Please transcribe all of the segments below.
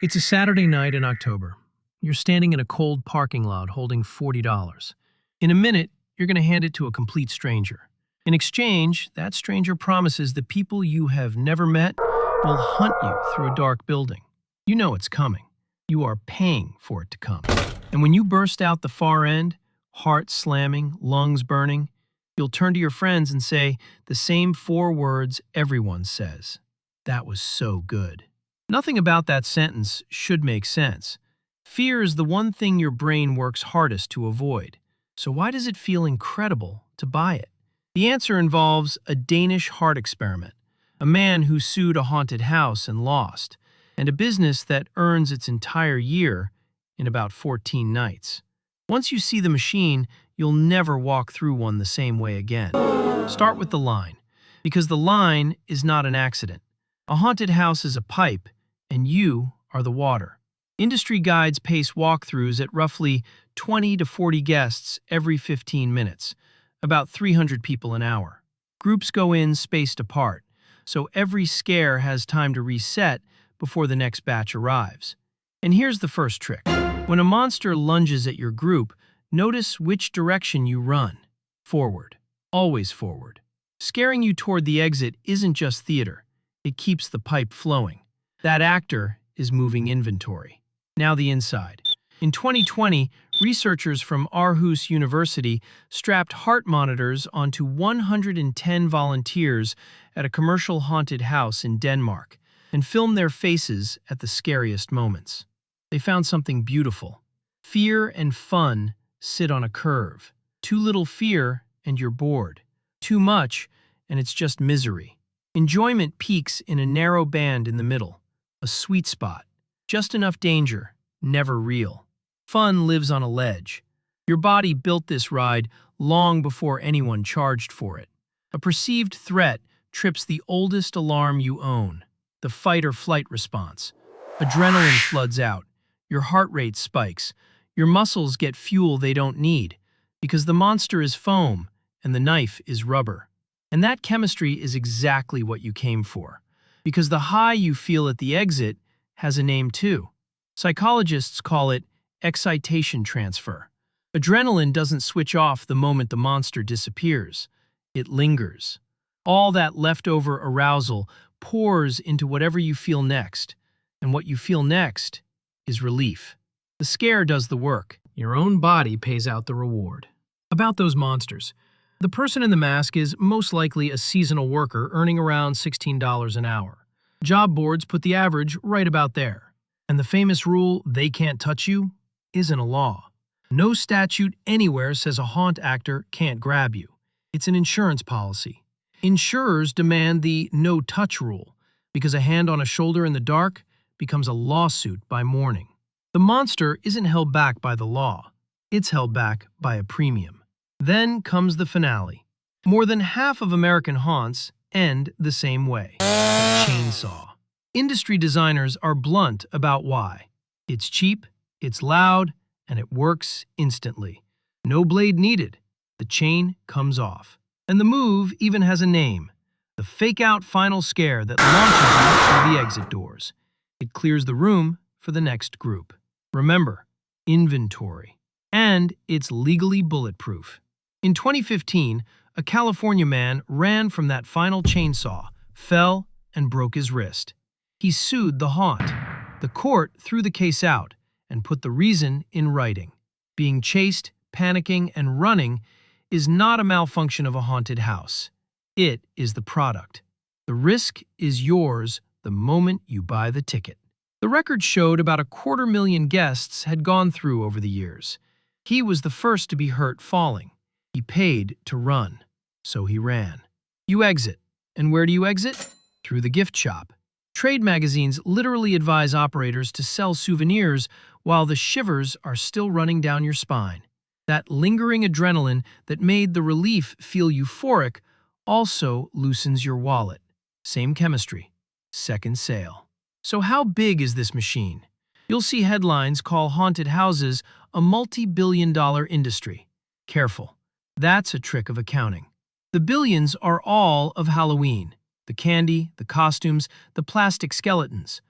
It's a Saturday night in October. You're standing in a cold parking lot holding $40. In a minute, you're going to hand it to a complete stranger. In exchange, that stranger promises the people you have never met will hunt you through a dark building. You know it's coming. You are paying for it to come. And when you burst out the far end, heart slamming, lungs burning, you'll turn to your friends and say the same four words everyone says. That was so good. Nothing about that sentence should make sense. Fear is the one thing your brain works hardest to avoid. So why does it feel incredible to buy it? The answer involves a Danish heart experiment, a man who sued a haunted house and lost, and a business that earns its entire year in about 14 nights. Once you see the machine, you'll never walk through one the same way again. Start with the line, because the line is not an accident. A haunted house is a pipe, and you are the water. Industry guides pace walkthroughs at roughly 20 to 40 guests every 15 minutes, about 300 people an hour. Groups go in spaced apart, so every scare has time to reset before the next batch arrives. And here's the first trick. When a monster lunges at your group, notice which direction you run. Forward. Always forward. Scaring you toward the exit isn't just theater. It keeps the pipe flowing. That actor is moving inventory. Now the inside. In 2020, researchers from Aarhus University strapped heart monitors onto 110 volunteers at a commercial haunted house in Denmark and filmed their faces at the scariest moments. They found something beautiful. Fear and fun sit on a curve. Too little fear and you're bored. Too much and it's just misery. Enjoyment peaks in a narrow band in the middle. A sweet spot. Just enough danger, never real. Fun lives on a ledge. Your body built this ride long before anyone charged for it. A perceived threat trips the oldest alarm you own, the fight or flight response. Adrenaline floods out. Your heart rate spikes. Your muscles get fuel they don't need because the monster is foam and the knife is rubber. And that chemistry is exactly what you came for. Because the high you feel at the exit has a name too. Psychologists call it excitation transfer. Adrenaline doesn't switch off the moment the monster disappears. It lingers. All that leftover arousal pours into whatever you feel next. And what you feel next is relief. The scare does the work. Your own body pays out the reward. About those monsters. The person in the mask is most likely a seasonal worker earning around $16 an hour. Job boards put the average right about there. And the famous rule, "they can't touch you," isn't a law. No statute anywhere says a haunt actor can't grab you. It's an insurance policy. Insurers demand the no-touch rule because a hand on a shoulder in the dark becomes a lawsuit by morning. The monster isn't held back by the law. It's held back by a premium. Then comes the finale. More than half of American haunts end the same way. A chainsaw. Industry designers are blunt about why. It's cheap, it's loud, and it works instantly. No blade needed. The chain comes off. And the move even has a name. The fake-out final scare that launches you through the exit doors. It clears the room for the next group. Remember, inventory. And it's legally bulletproof. In 2015, a California man ran from that final chainsaw, fell, and broke his wrist. He sued the haunt. The court threw the case out and put the reason in writing. Being chased, panicking, and running is not a malfunction of a haunted house. It is the product. The risk is yours the moment you buy the ticket. The record showed about 250,000 guests had gone through over the years. He was the first to be hurt falling. He paid to run, so he ran. You exit. And where do you exit? Through the gift shop. Trade magazines literally advise operators to sell souvenirs while the shivers are still running down your spine. That lingering adrenaline that made the relief feel euphoric also loosens your wallet. Same chemistry. Second sale. So how big is this machine? You'll see headlines call haunted houses a multi-billion-dollar industry. Careful. That's a trick of accounting. The billions are all of Halloween. The candy, the costumes, the plastic skeletons.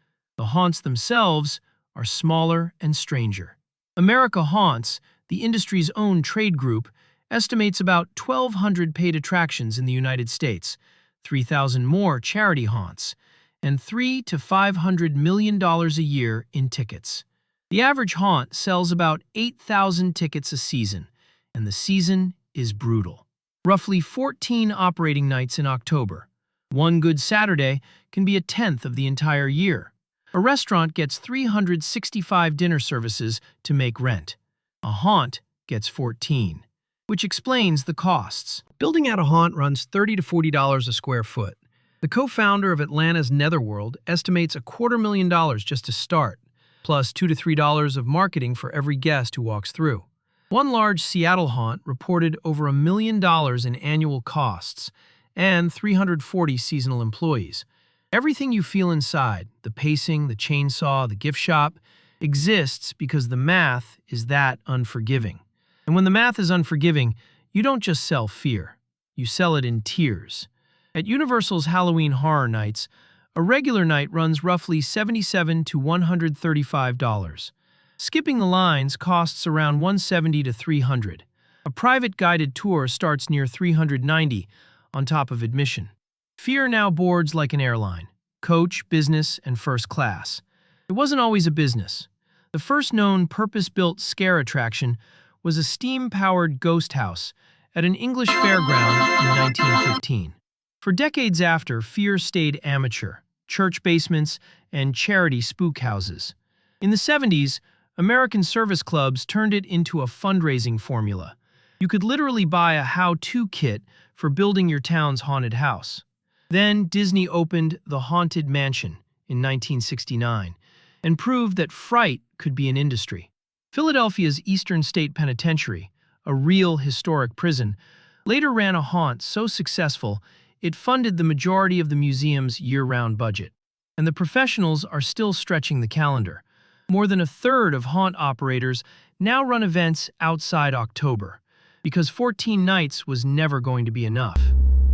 The haunts themselves are smaller and stranger. America Haunts, the industry's own trade group, estimates about 1,200 paid attractions in the United States, 3,000 more charity haunts, and $300 to $500 million a year in tickets. The average haunt sells about 8,000 tickets a season, and the season is brutal. Roughly 14 operating nights in October. One good Saturday can be a tenth of the entire year. A restaurant gets 365 dinner services to make rent. A haunt gets 14, which explains the costs. Building out a haunt runs $30 to $40 a square foot. The co-founder of Atlanta's Netherworld estimates $250,000 just to start, plus $2 to $3 of marketing for every guest who walks through. One large Seattle haunt reported over $1 million in annual costs and 340 seasonal employees. Everything you feel inside, the pacing, the chainsaw, the gift shop, exists because the math is that unforgiving. And when the math is unforgiving, you don't just sell fear. You sell it in tears. At Universal's Halloween Horror Nights, a regular night runs roughly $77 to $135. Skipping the lines costs around $170 to $300. A private guided tour starts near $390 on top of admission. Fear now boards like an airline, coach, business, and first class. It wasn't always a business. The first known purpose-built scare attraction was a steam-powered ghost house at an English fairground in 1915. For decades after, fear stayed amateur, church basements, and charity spook houses. In the 70s, American service clubs turned it into a fundraising formula. You could literally buy a how-to kit for building your town's haunted house. Then Disney opened the Haunted Mansion in 1969 and proved that fright could be an industry. Philadelphia's Eastern State Penitentiary, a real historic prison, later ran a haunt so successful it funded the majority of the museum's year-round budget. And the professionals are still stretching the calendar. More than a third of haunt operators now run events outside October, because 14 nights was never going to be enough.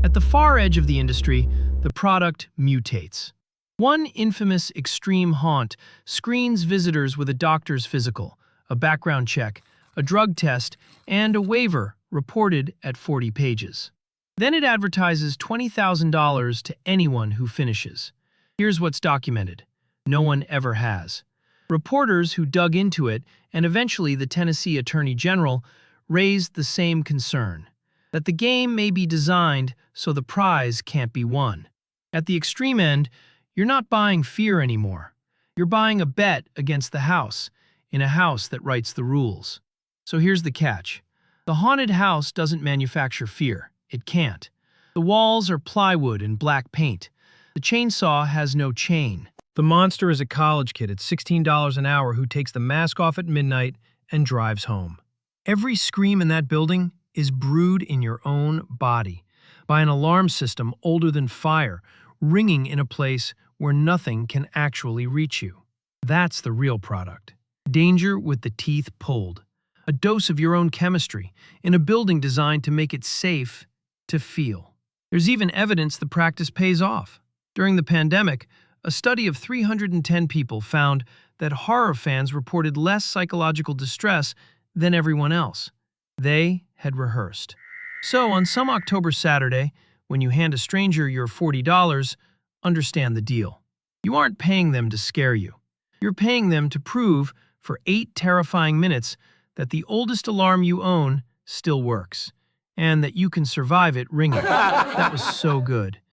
At the far edge of the industry, the product mutates. One infamous extreme haunt screens visitors with a doctor's physical, a background check, a drug test, and a waiver reported at 40 pages. Then it advertises $20,000 to anyone who finishes. Here's what's documented. No one ever has. Reporters who dug into it, and eventually the Tennessee Attorney General, raised the same concern, that the game may be designed so the prize can't be won. At the extreme end, you're not buying fear anymore. You're buying a bet against the house, in a house that writes the rules. So here's the catch. The haunted house doesn't manufacture fear. It can't. The walls are plywood and black paint. The chainsaw has no chain. The monster is a college kid at $16 an hour who takes the mask off at midnight and drives home. Every scream in that building is brewed in your own body by an alarm system older than fire, ringing in a place where nothing can actually reach you. That's the real product. Danger with the teeth pulled. A dose of your own chemistry in a building designed to make it safe to feel. There's even evidence the practice pays off. During the pandemic, a study of 310 people found that horror fans reported less psychological distress than everyone else. They had rehearsed. So on some October Saturday, when you hand a stranger your $40, understand the deal. You aren't paying them to scare you. You're paying them to prove for 8 terrifying minutes that the oldest alarm you own still works, and that you can survive it ringing. That was so good.